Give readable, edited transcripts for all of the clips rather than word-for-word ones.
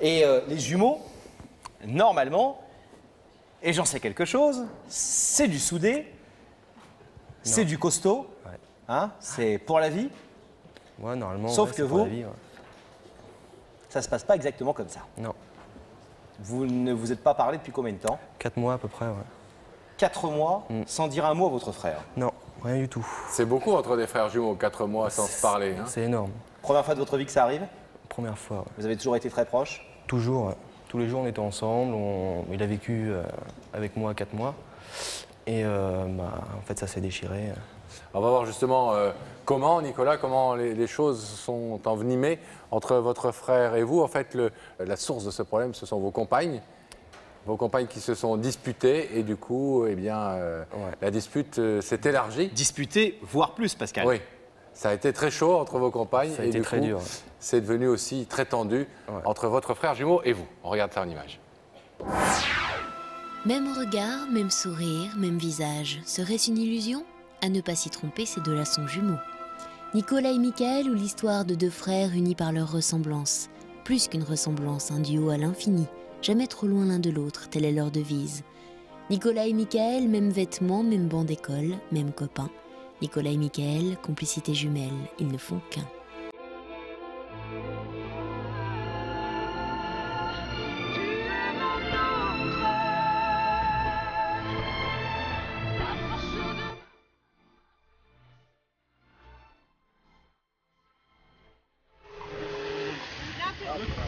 Et les jumeaux, normalement, et j'en sais quelque chose, c'est du soudé, c'est du costaud, hein, c'est pour la vie. Ouais, normalement, Sauf ouais, que c'est pour vous, la vie, ouais. ça se passe pas exactement comme ça. Non. Vous ne vous êtes pas parlé depuis combien de temps? 4 mois à peu près, ouais. 4 mois sans dire un mot à votre frère. Non, rien du tout. C'est beaucoup entre des frères jumeaux, 4 mois sans se parler. Hein. C'est énorme. Première fois de votre vie que ça arrive? Première fois, ouais. Vous avez toujours été très proches? Toujours, ouais. Tous les jours on était ensemble, il a vécu avec moi 4 mois. Et en fait ça s'est déchiré. On va voir justement comment, Nicolas, comment les choses sont envenimées entre votre frère et vous. En fait, la source de ce problème, ce sont vos compagnes qui se sont disputées et du coup, eh bien, la dispute s'est élargie. Disputé, voire plus, Pascal. Oui, ça a été très chaud entre vos compagnes Ça a et été du très coup, dur. c'est devenu aussi très tendu entre votre frère jumeau et vous. On regarde ça en image. Même regard, même sourire, même visage. Serait-ce une illusion? À ne pas s'y tromper, ces deux-là sont jumeaux. Nicolas et Michael ou l'histoire de deux frères unis par leur ressemblance. Plus qu'une ressemblance, un duo à l'infini. Jamais trop loin l'un de l'autre, telle est leur devise. Nicolas et Michael, même vêtements, même banc d'école, même copains. Nicolas et Michael, complicité jumelle, ils ne font qu'un.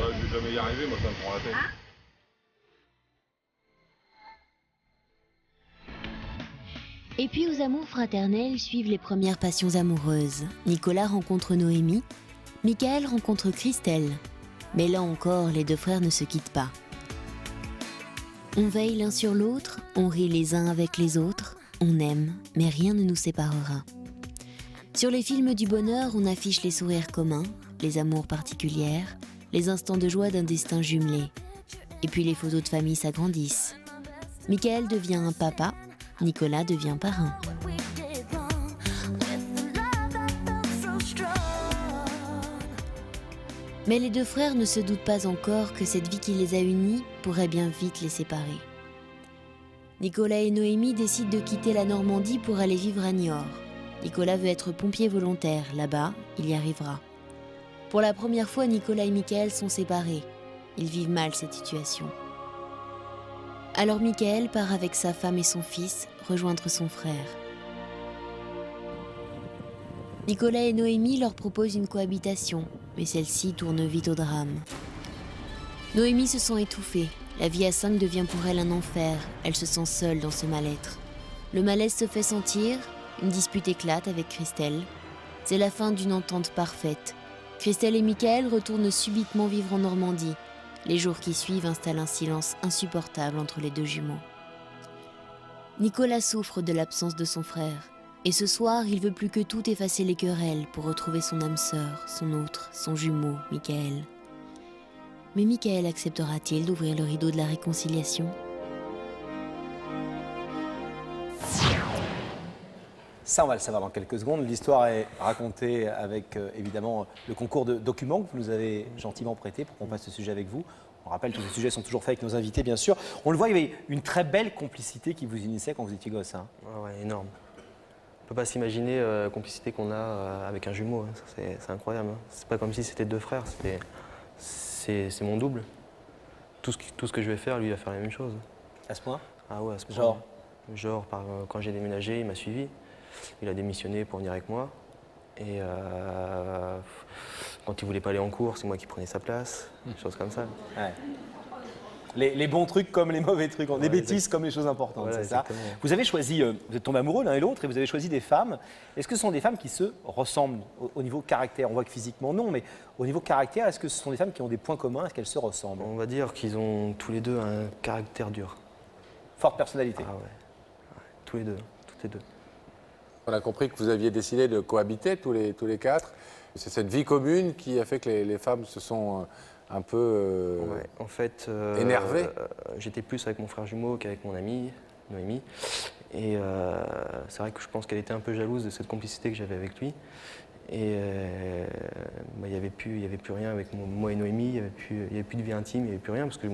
Je vais jamais y arriver, moi ça me prend la tête. Et puis aux amours fraternels suivent les premières passions amoureuses. Nicolas rencontre Noémie, Michael rencontre Christelle. Mais là encore, les deux frères ne se quittent pas. On veille l'un sur l'autre, on rit les uns avec les autres, on aime, mais rien ne nous séparera. Sur les films du bonheur, on affiche les sourires communs, les amours particulières, les instants de joie d'un destin jumelé. Et puis les photos de famille s'agrandissent. Michael devient un papa, Nicolas devient parrain. Mais les deux frères ne se doutent pas encore que cette vie qui les a unis pourrait bien vite les séparer. Nicolas et Noémie décident de quitter la Normandie pour aller vivre à Niort. Nicolas veut être pompier volontaire, là-bas, il y arrivera. Pour la première fois, Nicolas et Michael sont séparés. Ils vivent mal cette situation. Alors Michael part avec sa femme et son fils rejoindre son frère. Nicolas et Noémie leur proposent une cohabitation, mais celle-ci tourne vite au drame. Noémie se sent étouffée. La vie à 5 devient pour elle un enfer. Elle se sent seule dans ce mal-être. Le malaise se fait sentir, une dispute éclate avec Christelle. C'est la fin d'une entente parfaite. Christelle et Michael retournent subitement vivre en Normandie. Les jours qui suivent installent un silence insupportable entre les deux jumeaux. Nicolas souffre de l'absence de son frère. Et ce soir, il veut plus que tout effacer les querelles pour retrouver son âme sœur, son autre, son jumeau, Michael. Mais Michael acceptera-t-il d'ouvrir le rideau de la réconciliation ? Ça, on va le savoir dans quelques secondes. L'histoire est racontée avec, évidemment, le concours de documents que vous nous avez gentiment prêté pour qu'on fasse ce sujet avec vous. On rappelle, tous ces sujets sont toujours faits avec nos invités, bien sûr. On le voit, il y avait une très belle complicité qui vous unissait quand vous étiez gosse. Hein. Ouais, énorme. On ne peut pas s'imaginer la complicité qu'on a avec un jumeau. Hein. C'est incroyable. Hein. C'est pas comme si c'était deux frères. C'est mon double. Tout ce que je vais faire, lui, il va faire la même chose. À ce point? Ah ouais, à ce point. Genre Quand j'ai déménagé, il m'a suivi. Il a démissionné pour venir avec moi. Et quand il voulait pas aller en cours, c'est moi qui prenais sa place. Des choses comme ça. Ouais. Les bons trucs comme les mauvais trucs, les bêtises comme les choses importantes, voilà, c'est ça. Vous avez choisi, vous êtes tombés amoureux l'un et l'autre et vous avez choisi des femmes. Est-ce que ce sont des femmes qui se ressemblent au niveau caractère? On voit que physiquement non, mais au niveau caractère, est-ce que ce sont des femmes qui ont des points communs? Est-ce qu'elles se ressemblent? On va dire qu'ils ont tous les deux un caractère dur. Forte personnalité. Ah ouais. Tous les deux, toutes les deux. On a compris que vous aviez décidé de cohabiter tous les quatre. C'est cette vie commune qui a fait que les femmes se sont un peu ouais, en fait, énervées. J'étais plus avec mon frère jumeau qu'avec mon amie, Noémie. Et c'est vrai que je pense qu'elle était un peu jalouse de cette complicité que j'avais avec lui. Et bah, il n'y avait plus rien avec moi et Noémie, il n'y avait plus de vie intime, il n'y avait plus rien, parce que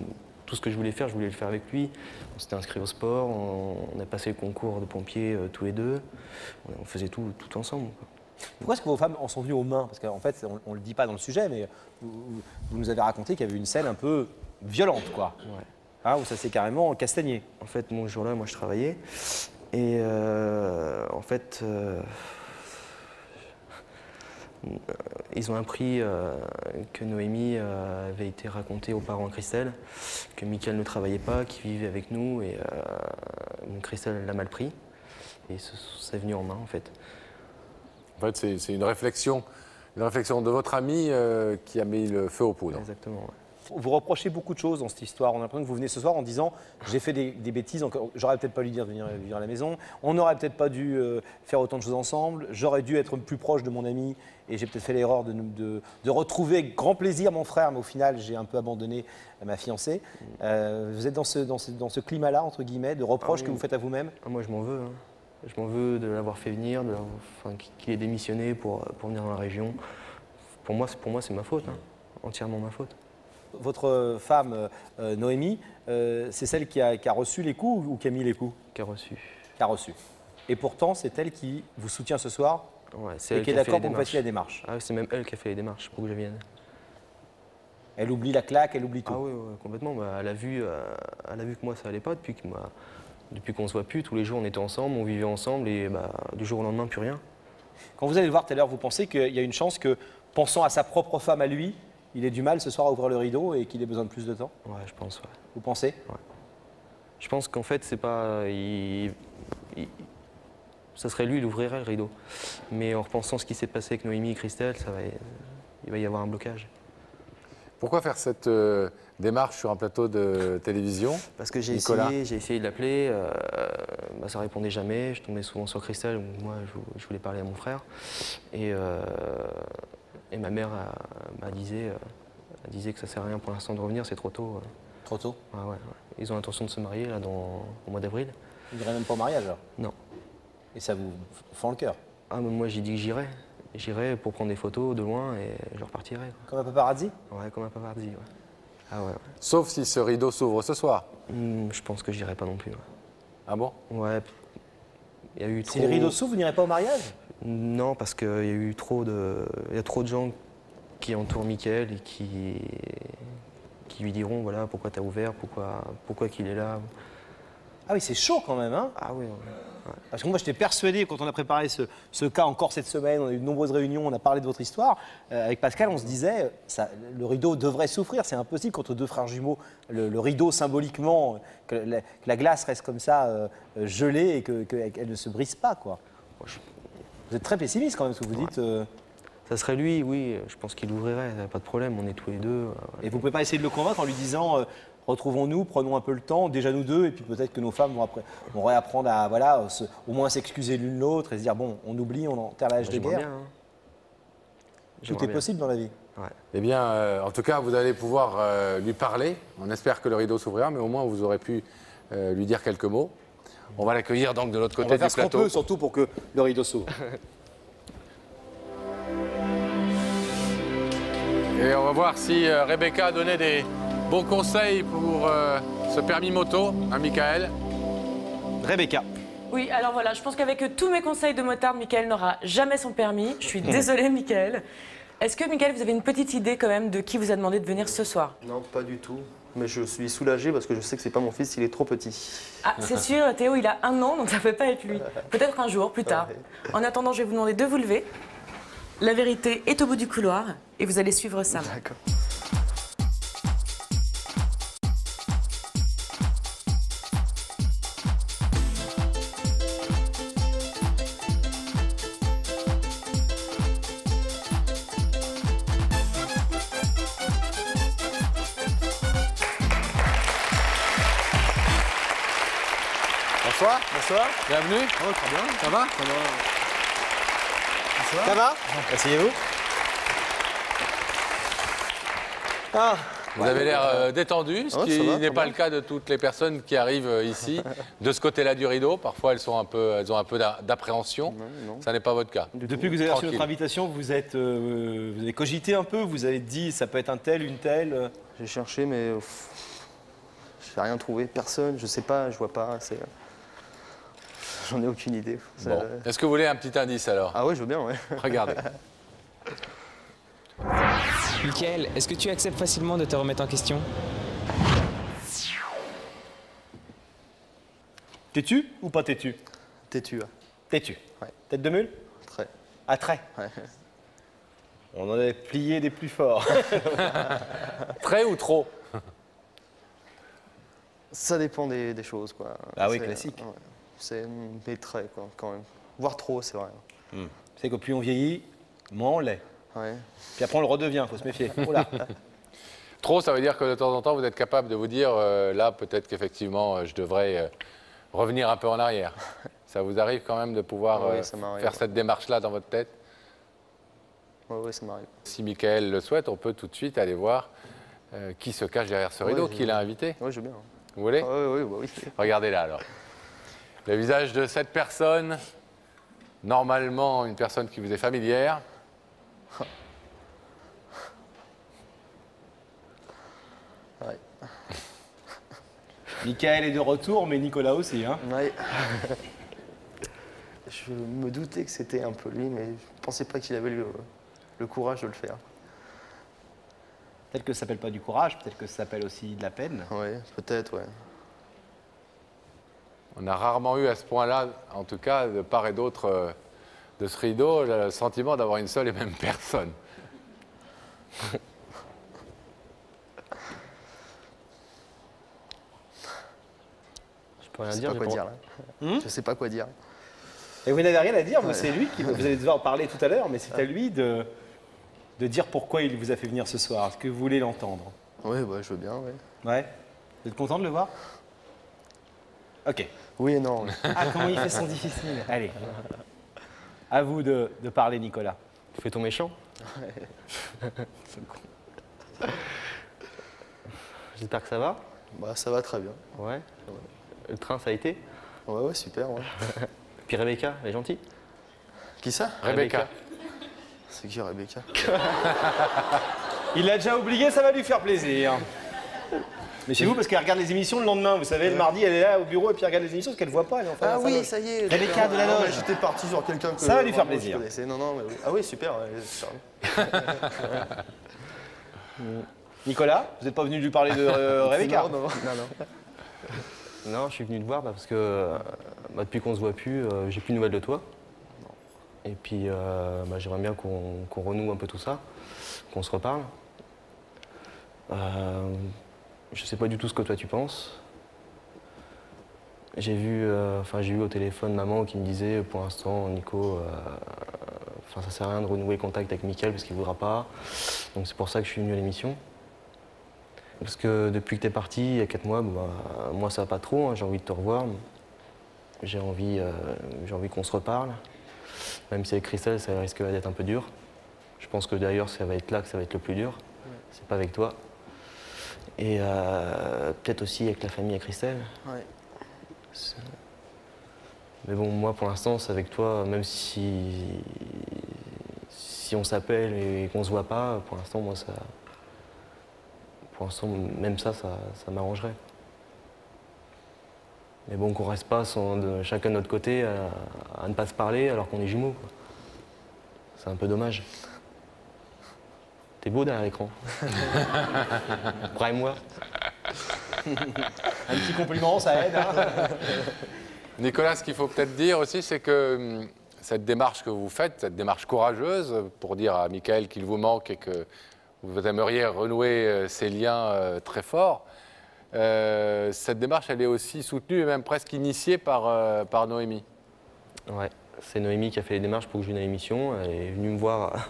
tout ce que je voulais le faire avec lui. On s'était inscrits au sport, on a passé le concours de pompiers tous les deux, on faisait tout ensemble, quoi. Pourquoi est-ce que vos femmes en sont venues aux mains? Parce qu'en fait, on ne le dit pas dans le sujet, mais vous nous avez raconté qu'il y avait une scène un peu violente, quoi. Ouais. Hein, où ça s'est carrément castagné. En fait, mon jour-là, moi, je travaillais. Et en fait, ils ont appris que Noémie avait été racontée aux parents de Christelle, que Mickaël ne travaillait pas, qu'il vivait avec nous. Et Christelle l'a mal pris. Et c'est venu en main, en fait. En fait, c'est une réflexion de votre ami qui a mis le feu aux poudres. Exactement, ouais. Vous reprochez beaucoup de choses dans cette histoire. On a l'impression que vous venez ce soir en disant j'ai fait des bêtises, j'aurais peut-être pas dû dire de venir vivre à la maison, on n'aurait peut-être pas dû faire autant de choses ensemble, j'aurais dû être plus proche de mon ami et j'ai peut-être fait l'erreur de retrouver avec grand plaisir mon frère, mais au final j'ai un peu abandonné ma fiancée. Vous êtes dans ce climat-là, entre guillemets, de reproches que vous faites à vous-même? Moi, je m'en veux. Hein. Je m'en veux de l'avoir fait venir, qu'il ait démissionné pour venir dans la région. Pour moi, c'est ma faute, hein. Entièrement ma faute. Votre femme, Noémie, c'est celle qui a reçu les coups ou qui a mis les coups? Qui a reçu. Qui a reçu. Et pourtant, c'est elle qui vous soutient ce soir, ouais, et qui est d'accord pour que vous fassiez la démarche. Ah, c'est même elle qui a fait les démarches pour que je vienne. Elle oublie la claque, elle oublie tout. Ah oui, complètement. Bah, elle a vu que moi, ça allait pas depuis qu'on ne se voit plus. Tous les jours, on était ensemble, on vivait ensemble et bah, du jour au lendemain, plus rien. Quand vous allez le voir tout à l'heure, vous pensez qu'il y a une chance que, pensant à sa propre femme à lui, il ait du mal ce soir à ouvrir le rideau et qu'il ait besoin de plus de temps? Ouais, je pense, ouais. Vous pensez? Ouais. Je pense qu'en fait, c'est pas... ça serait lui, il ouvrirait le rideau. Mais en repensant ce qui s'est passé avec Noémie et Christelle, il va y avoir un blocage. Pourquoi faire cette démarche sur un plateau de télévision? Parce que j'ai essayé de l'appeler, bah, ça répondait jamais. Je tombais souvent sur Christelle, où moi je voulais parler à mon frère. Et ma mère disait que ça sert à rien pour l'instant de revenir, c'est trop tôt. Trop tôt? Ouais. Ils ont l'intention de se marier là, au mois d'avril. Vous n'irez même pas au mariage alors? Non. Et ça vous fend le cœur? Ah, mais moi j'ai dit que j'irais. J'irais pour prendre des photos de loin et je repartirai. Comme un paparazzi? Ouais, comme un paparazzi, ouais. Ah ouais. Sauf si ce rideau s'ouvre ce soir. Je pense que j'irai pas non plus. Ouais. Ah bon? Ouais. Il y a eu trop... Si le rideau s'ouvre, vous n'irez pas au mariage? Non, parce qu'il y a eu trop de gens qui entourent Mickaël et qui lui diront voilà pourquoi t'as ouvert, pourquoi qu'il est là. Ah oui, c'est chaud quand même, hein? Ah oui. Ouais. Parce que moi, j'étais persuadé, quand on a préparé ce cas encore cette semaine, on a eu de nombreuses réunions, on a parlé de votre histoire, avec Pascal, on se disait, le rideau devrait souffrir, c'est impossible qu'entre deux frères jumeaux, le rideau symboliquement, que la glace reste comme ça, gelée et qu'elle ne se brise pas, quoi. Vous êtes très pessimiste quand même, ce que vous dites. Ça serait lui, oui, je pense qu'il ouvrirait, pas de problème, on est tous les deux. Et vous ne pouvez pas essayer de le convaincre en lui disant retrouvons-nous, prenons un peu le temps, déjà nous deux, et puis peut-être que nos femmes vont réapprendre à au moins s'excuser l'une l'autre et se dire bon, on oublie, on enterre la hache de guerre. Bien, hein. Tout est possible dans la vie. Ouais. Eh bien, en tout cas, vous allez pouvoir lui parler. On espère que le rideau s'ouvrira, mais au moins vous aurez pu lui dire quelques mots. On va l'accueillir donc de l'autre côté du plateau. On va faire ce qu'on peut, surtout pour que le rideau s'ouvre. Et on va voir si Rebecca a donné des bons conseils pour ce permis moto à Mickaël. Rebecca. Oui, alors voilà, je pense qu'avec tous mes conseils de motard, Mickaël n'aura jamais son permis. Je suis désolée, Mickaël. Est-ce que, Mickaël, vous avez une petite idée quand même de qui vous a demandé de venir ce soir? Non, pas du tout. Mais je suis soulagé parce que je sais que c'est pas mon fils, il est trop petit. Ah, c'est sûr, Théo, il a 1 an, donc ça peut pas être lui. Peut-être un jour, plus tard. En attendant, je vais vous demander de vous lever. La vérité est au bout du couloir et vous allez suivre ça. D'accord. Bonsoir. Bonsoir. Bienvenue. Oh, très bien. Ça va? Ça va? Asseyez-vous. Ah, Vous avez l'air détendu, ce Ouais, qui ça va, n'est pas pas mal. le cas de toutes les personnes qui arrivent ici. De ce côté-là du rideau, parfois elles ont un peu d'appréhension. Non. Ça n'est pas votre cas. Depuis que vous avez reçu notre Tranquille. invitation, vous avez cogité un peu, vous avez dit ça peut être un tel, une telle. J'ai cherché, mais j'ai rien trouvé. Personne, je sais pas, je vois pas. J'en ai aucune idée. Bon. Est-ce que vous voulez un petit indice alors? Ah ouais, je veux bien, ouais. Regardez. Michael, est-ce que tu acceptes facilement de te remettre en question? Têtu ou pas têtu? Têtu, ouais. Têtu. Ouais. Tête de mule? Très. À trait. Ouais. On en a plié des plus forts. Très ou trop? Ça dépend des choses, quoi. Ah oui, C'est- classique. ouais. C'est des traits, quoi, quand même. Voire trop, c'est vrai. C'est que plus on vieillit, moins on l'est. Ouais. Puis après on le redevient, il faut se méfier. Oula. Trop, ça veut dire que de temps en temps, vous êtes capable de vous dire, là, peut-être qu'effectivement, je devrais revenir un peu en arrière. Ça vous arrive quand même de pouvoir Ah oui, ça m'arrive. faire cette démarche-là dans votre tête? Ouais, ça m'arrive. Si Michael le souhaite, on peut tout de suite aller voir qui se cache derrière ce rideau, Ouais, qui l'a invité. Ouais, je veux bien. Vous voulez? Ouais, bah oui. Regardez là alors. Le visage de cette personne, normalement une personne qui vous est familière. Ouais. Michael est de retour, mais Nicolas aussi. Hein. Ouais. Je me doutais que c'était un peu lui, mais je ne pensais pas qu'il avait le courage de le faire. Peut-être que ça s'appelle pas du courage, peut-être que ça s'appelle aussi de la peine. Ouais, peut-être, ouais. On a rarement eu à ce point-là, en tout cas, de part et d'autre de ce rideau, le sentiment d'avoir une seule et même personne. Je Je rien sais dire, pas j'ai quoi pas- dire là. Je sais pas quoi dire. Et vous n'avez rien à dire, vous, c'est lui qui. Vous allez devoir en parler tout à l'heure, mais c'est à lui de dire pourquoi il vous a fait venir ce soir. Est-ce que vous voulez l'entendre? Ouais, bah, je veux bien, ouais. Ouais. Vous êtes content de le voir? Ok. Oui et non. Ah, comment il fait son difficile. Allez. À vous de parler, Nicolas. Tu fais ton méchant. J'espère que ça va. Bah, ça va très bien. Ouais. Le train, ça a été. Ouais, super, ouais. Puis Rebecca, elle est gentille. Qui ça? Rebecca. C'est qui Rebecca? Il l'a déjà oublié, ça va lui faire plaisir. Mais chez vous, parce qu'elle regarde les émissions le lendemain, vous savez, le mardi, elle est là au bureau et puis elle regarde les émissions parce qu'elle ne voit pas. Elle est enfin Ah dans sa oui, loge. ça y est. Rebecca de la Ah, loge. J'étais parti sur quelqu'un que Ça va lui faire vraiment, je plaisir. connaissais. Non, mais oui. Ah oui, super. Ouais, super. Nicolas, vous n'êtes pas venu lui parler de Rebecca? Non, non, non. Non, je suis venu te voir parce que depuis qu'on se voit plus, j'ai plus de nouvelles de toi. Et puis j'aimerais bien qu'on renoue un peu tout ça, qu'on se reparle. Je sais pas du tout ce que toi tu penses. J'ai eu au téléphone maman qui me disait pour l'instant Nico, ça sert à rien de renouer contact avec Mickaël parce qu'il voudra pas. Donc c'est pour ça que je suis venu à l'émission. Parce que depuis que tu es parti, il y a 4 mois, moi ça va pas trop, hein, j'ai envie de te revoir. J'ai envie qu'on se reparle. Même si avec Christelle, ça risque d'être un peu dur. Je pense que d'ailleurs, ça va être là que ça va être le plus dur. C'est pas avec toi. Et peut-être aussi avec la famille à Christelle. Ouais. Mais bon, moi pour l'instant, c'est avec toi, même si on s'appelle et qu'on se voit pas, pour l'instant, même ça m'arrangerait. Mais bon, qu'on reste pas chacun de notre côté à ne pas se parler alors qu'on est jumeaux, quoi. C'est un peu dommage. T'es beau derrière l'écran. Prends-moi. Un petit compliment, ça aide. Hein. Nicolas, ce qu'il faut peut-être dire aussi, c'est que cette démarche que vous faites, cette démarche courageuse pour dire à Michaël qu'il vous manque et que vous aimeriez renouer ces liens très forts, cette démarche, elle est aussi soutenue et même presque initiée par Noémie. Ouais, c'est Noémie qui a fait les démarches pour que je vienne à l'émission. Elle est venue me voir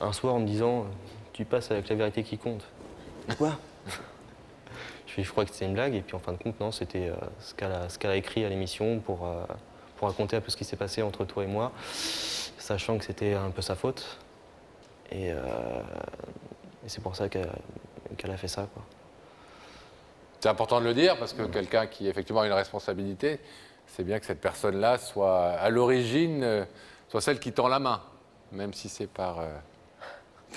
un soir en me disant « Tu passes avec la vérité qui compte ». Quoi? Je crois que c'était une blague et puis en fin de compte, non, c'était ce qu'elle a écrit à l'émission pour raconter un peu ce qui s'est passé entre toi et moi, sachant que c'était un peu sa faute. Et c'est pour ça qu'elle qu'elle a fait ça, quoi. C'est important de le dire parce que quelqu'un qui effectivement a une responsabilité, c'est bien que cette personne-là soit à l'origine, soit celle qui tend la main, même si c'est par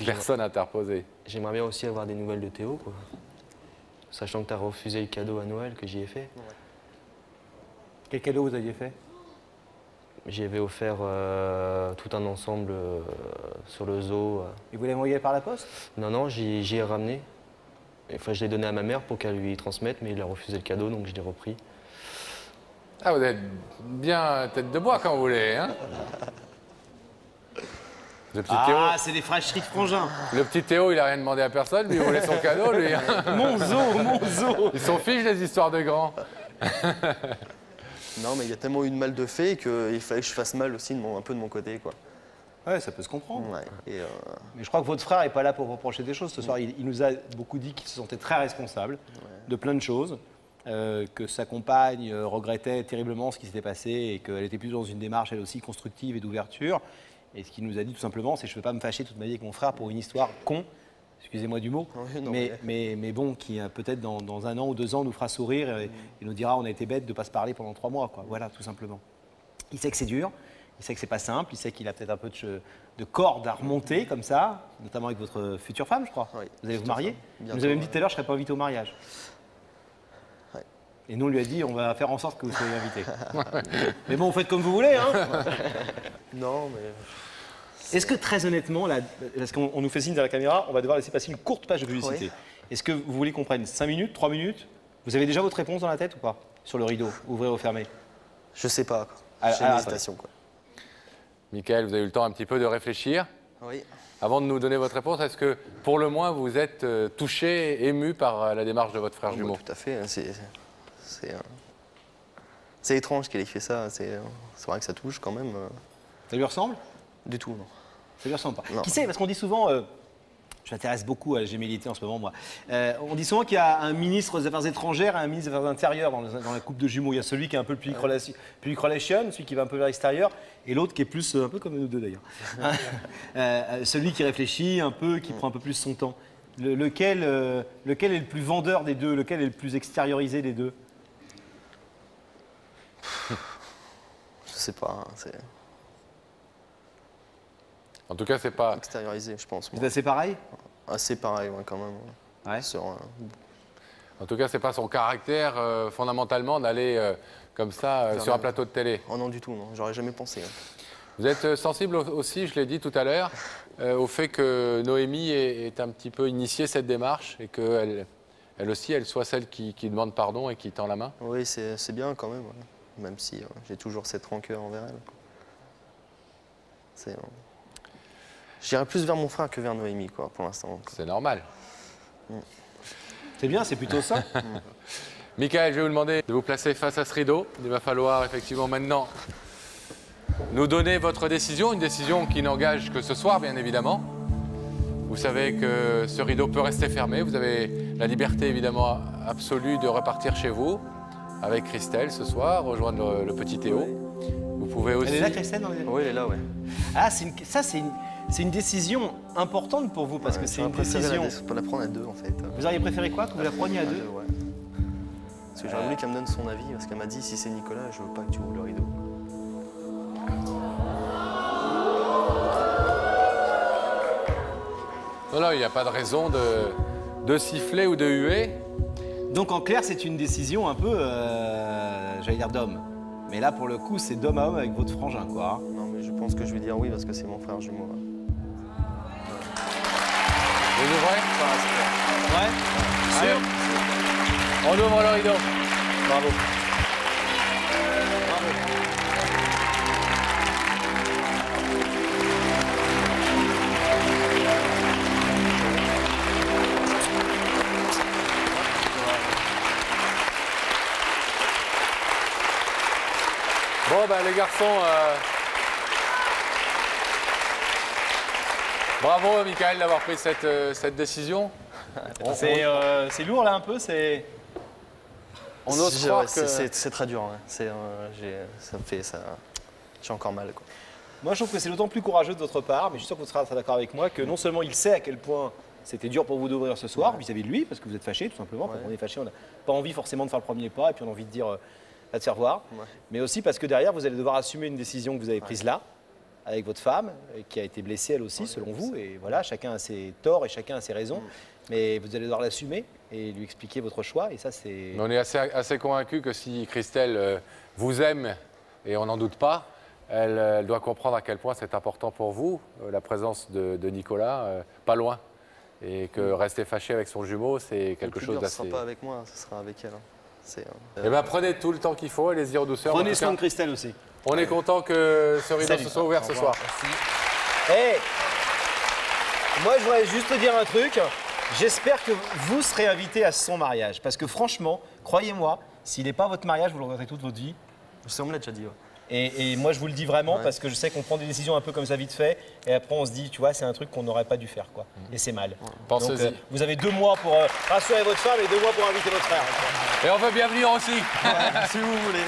personne interposée. J'aimerais bien aussi avoir des nouvelles de Théo, quoi. Sachant que tu as refusé le cadeau à Noël que j'y ai fait. Ouais. Quel cadeau vous aviez fait? J'y avais offert tout un ensemble sur le zoo. Et vous l'avez envoyé par la poste? Non, non, j'y ai ramené. Enfin, je l'ai donné à ma mère pour qu'elle lui transmette, mais il a refusé le cadeau, donc je l'ai repris. Ah, vous êtes bien tête de bois quand vous voulez, hein? Le petit Théo, c'est des fraîcheries de frangins. le petit Théo, il a rien demandé à personne, lui, il voulait son cadeau, lui. Mon zoo. Ils sont fiches, les histoires de grands. Non, mais il y a tellement eu de mal de fait qu'il fallait que je fasse mal aussi un peu de mon côté, quoi. Ouais, ça peut se comprendre. Ouais. Et, Mais je crois que votre frère n'est pas là pour vous reprocher des choses ce soir. Il nous a beaucoup dit qu'il se sentait très responsable de plein de choses, que sa compagne regrettait terriblement ce qui s'était passé et qu'elle était plus dans une démarche, elle aussi, constructive et d'ouverture. Et ce qu'il nous a dit tout simplement, c'est que je ne veux pas me fâcher toute ma vie avec mon frère pour une histoire con, excusez-moi du mot, Oui, non, mais bon, qui peut-être dans 1 an ou 2 ans nous fera sourire et nous dira on a été bête de ne pas se parler pendant 3 mois. Quoi. Voilà, tout simplement. Il sait que c'est dur, il sait que c'est pas simple, il sait qu'il a peut-être un peu de corde à remonter comme ça, notamment avec votre future femme, je crois. Oui, vous allez vous marier. bientôt, Vous avez même dit tout à l'heure, je ne serais pas invité au mariage. Ouais. Et nous, on lui a dit, on va faire en sorte que vous soyez invité. Mais bon, vous faites comme vous voulez. Hein. non, mais... Est-ce que très honnêtement, là, parce qu'on nous fait signe dans la caméra, on va devoir laisser passer une courte page de publicité. Oui. Est-ce que vous voulez qu'on prenne 5 minutes, 3 minutes? Vous avez déjà votre réponse dans la tête ou pas? Sur le rideau, ouvrir ou fermer? Je sais pas, quoi. Alors, J'ai une hésitation, quoi. Michael, vous avez eu le temps un petit peu de réfléchir. Oui. Avant de nous donner votre réponse, est-ce que pour le moins vous êtes touché, ému par la démarche de votre frère jumeau? Tout à fait. C'est étrange qu'il ait fait ça. C'est vrai que ça touche quand même. Ça lui ressemble? Du tout, non. Ça lui ressemble pas. Non. Qui sait, parce qu'on dit souvent, je m'intéresse beaucoup à la gémellité en ce moment, moi. On dit souvent qu'il y a un ministre des Affaires étrangères et un ministre des Affaires intérieures dans la couple de jumeaux. Il y a celui qui est un peu le public relation, celui qui va un peu vers l'extérieur, et l'autre qui est plus, un peu comme nous deux d'ailleurs. Celui qui réfléchit un peu, qui prend un peu plus son temps. Lequel est le plus vendeur des deux? Lequel est le plus extériorisé des deux? Je sais pas. C'est En tout cas, c'est pas. extériorisé, je pense. C'est assez pareil? Assez pareil, ouais, quand même. Ouais. En tout cas, c'est pas son caractère fondamentalement d'aller comme ça sur un plateau de télé. Oh non, du tout, non. J'aurais jamais pensé. Vous êtes sensible aussi, je l'ai dit tout à l'heure, au fait que Noémie est un petit peu initiée cette démarche et qu'elle aussi, elle soit celle qui demande pardon et qui tend la main? Oui, c'est bien quand même, ouais. Même si j'ai toujours cette rancœur envers elle. C'est... J'irais plus vers mon frère que vers Noémie, quoi, pour l'instant. C'est normal. C'est bien, c'est plutôt ça. Michael, je vais vous demander de vous placer face à ce rideau. Il va falloir effectivement maintenant nous donner votre décision, une décision qui n'engage que ce soir, bien évidemment. Vous savez que ce rideau peut rester fermé. Vous avez la liberté, évidemment, absolue de repartir chez vous avec Christelle ce soir, rejoindre le petit Théo. Oui. Vous pouvez aussi... Elle est là, Christelle, dans les... Oui, elle est là, ouais. Ah, c'est une décision importante pour vous, parce que c'est une décision... Pas la prendre à deux, en fait. Vous auriez préféré quoi? Que vous la preniez à deux? Ouais. Parce que j'aurais voulu qu'elle me donne son avis, parce qu'elle m'a dit, si c'est Nicolas, je veux pas que tu ouvres le rideau. Non, il n'y a pas de raison de siffler ou de huer. Donc en clair, c'est une décision un peu, j'allais dire d'homme. Mais là, pour le coup, c'est d'homme à homme avec votre frangin, quoi. Non, mais je pense que je vais dire oui, parce que c'est mon frère jumeau. Ouais. Vous ouvrez? Ouais. Allez. On ouvre le rideau. Bravo. Bon, ben les garçons, bravo Michael d'avoir pris cette décision. C'est lourd là un peu, c'est... On ose croire que... C'est très dur, ouais. Ça me fait ça. J'ai encore mal, quoi. Moi je trouve que c'est d'autant plus courageux de votre part, mais je suis sûr que vous serez d'accord avec moi, que non seulement il sait à quel point c'était dur pour vous d'ouvrir ce soir vis-à-vis de lui, parce que vous êtes fâché tout simplement. Quand on est fâché, on n'a pas envie forcément de faire le premier pas, et puis on a envie de dire à te faire voir. Mais aussi parce que derrière, vous allez devoir assumer une décision que vous avez prise là, avec votre femme, qui a été blessée elle aussi, selon vous. Et voilà, chacun a ses torts et chacun a ses raisons. Mais vous allez devoir l'assumer et lui expliquer votre choix. Et ça, c'est... On est assez convaincus que si Christelle vous aime, et on n'en doute pas, elle doit comprendre à quel point c'est important pour vous, la présence de Nicolas, pas loin. Et que rester fâché avec son jumeau, c'est quelque chose d'assez... Ce sera pas avec moi, ce sera avec elle. Eh bien, prenez tout le temps qu'il faut, allez-y en douceur. Prenez soin de Christelle aussi. On est content que ce rideau se soit ouvert ce soir. Hey, moi, je voudrais juste te dire un truc. J'espère que vous serez invité à son mariage. Parce que franchement, croyez-moi, s'il n'est pas votre mariage, vous le regretterez toute votre vie. On me l'a déjà dit. Et moi, je vous le dis vraiment parce que je sais qu'on prend des décisions un peu comme ça vite fait. Et après, on se dit, tu vois, c'est un truc qu'on n'aurait pas dû faire, quoi. Et c'est mal. Donc, vous avez 2 mois pour rassurer votre femme et 2 mois pour inviter votre frère. Et on veut bien venir aussi. Si vous voulez.